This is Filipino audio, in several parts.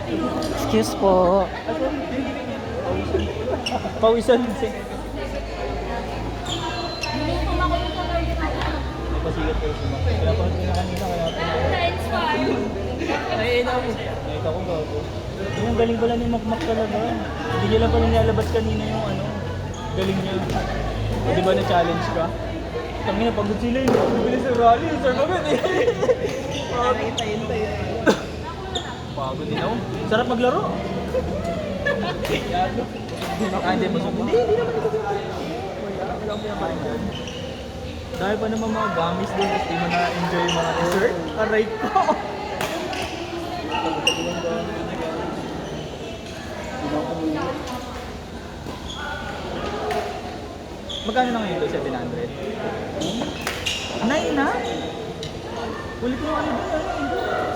Excuse po. Pawisan. May pasigat kayo sa mga. Kaya pa rin na kanina, kaya pa rin. Nakita ko gago. Yung galing pala ni Makmak talaga. Hindi niya lang pala nilalabas kanina yung ano. Galing niya. O diba na-challenge ka? Tangina, pagod sila yun. Bibilis yung rally. Sir Bagod eh. Pagod din ako. Sarap maglaro. Hindi mo sabi. Hindi naman ito. Wala akong pinaparin dyan. Dahil pa naman mga gamis din, hindi mo na-enjoy yung mga dessert. Aray ko! Magkano na ngayon ito? 700? 9 na? Ulit mo ano doon?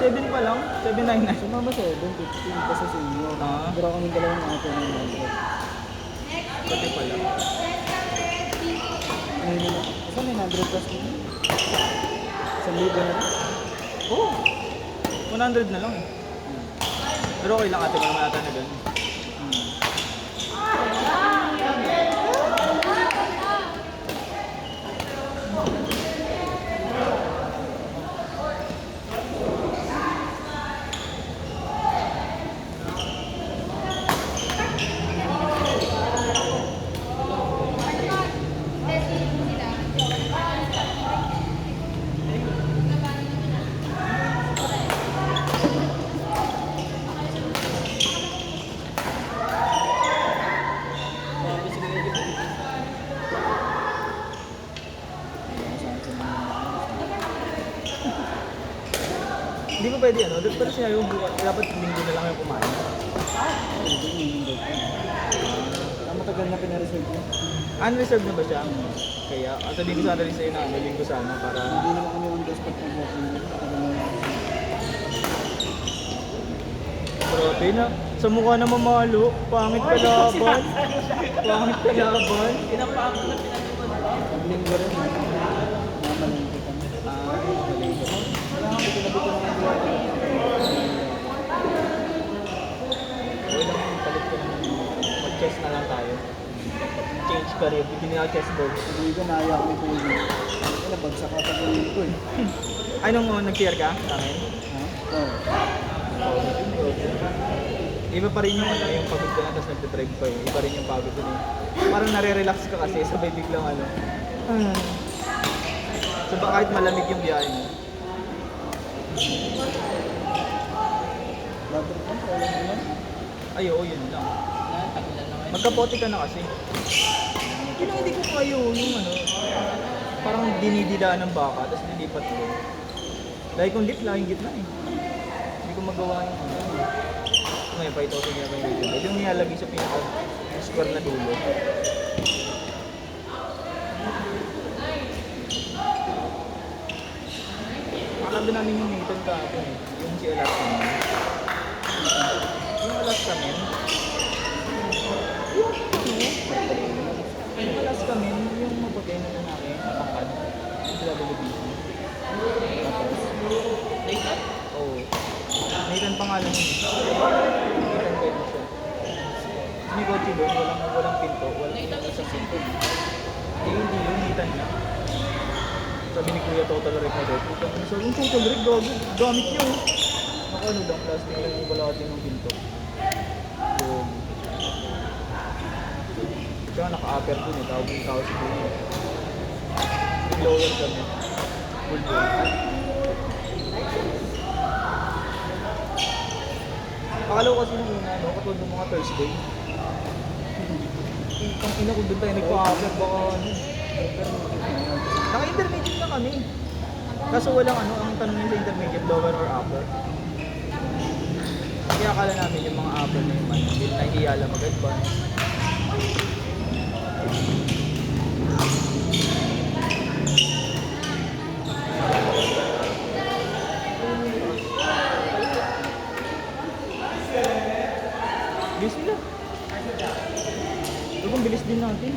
7 pa lang? 799? Sumama sa 7.15 kasi sa inyo. Ah. Pero kami dalawang ate na yun. Pati pala. Saan 900 plus mo? 1,000 na lang? Oo. 100 na lang eh. Pero okay lang ate, para malata na doon. Hindi pa pwede ano, pero sinabi mo bukas, dapat linggo na lang yung kumain. Matagal na pinareserve mo. Unreserved na ba siya? Kaya, sabihin ko sana rin sa'yo na ano, linggo sana para... Hindi naman kami on the spot ng walking. Grabe na, sa mukha na mamalo, pangit kalaban. Pangit kalaban. Linggo rin. Mamalingki kami. Maligo. Wala kami pinabuto ng mga Okay lang, palit ko naman. Mag-chess na lang tayo. Change career, bibili ako chessboard. Hindi ko naya kami po yun. Wala, bagsak ka sa kulit ko eh. Ay, nung nag-share ka sa akin? Ha? Oo. Iba pa rin yung ano, yung pagod ka na tapos nagte-drive pa Iba rin yung pagod dun eh. Parang nare-relax ka kasi sabay biglang ano. So ba kahit malamig yung biyahe mo? Later pa, wala naman. Ay, oo, yun lang. Magkapote ka na kasi. Yun ang hindi ko kayo, yung ano, parang dinidila ng baka, tapos lilipat ko. Dahil kung lift, laging gitna eh. Hindi ko magawa yung ano. Ngayon, 5,000 niya ba yung video? Yung nilalagay sa pinaka-square na dulo. Akala namin yung Nathan kahapon eh. Yung si Alaska men. Yung Alaska men. Yung Alaska men, yung maputi na lalaki, matangkad. Yung sila WBC. Tapos, Nathan? Oo. Nathan pangalan yun. Nathan pwede siya. May kotse doon, walang pinto, walang isang pinto. Hindi yun, Nathan na. Sabi ni Kuya Total Rec na doon. Sabi yung Total Rec, gamit niyo. Ako ano lang, plastic lang yung kalahati ng pinto. Doon. Kaya naka-upper dun eh, tawag yung tao si Kuya. Nag-lower kami. Full day. Akala ko kasi nung una, no, katulad ng mga Thursday. Ang ina ko doon tayo nagpa-upper, baka ano. Naka-intermediate na kami. Kaso walang ano, ang tanong niya sa intermediate, lower or upper. Kaya akala namin yung mga upper na yung ano, hindi nahihiya lang mag-advance. Bilis nila. Pero kung bilis din natin.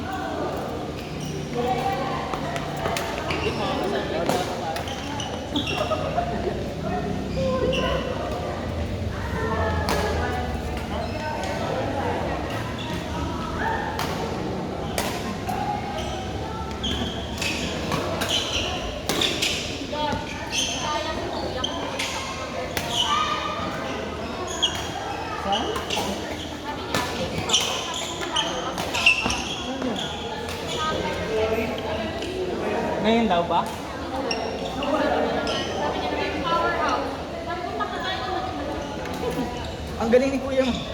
Ngayon daw ba? Ang galing ni Kuya mo.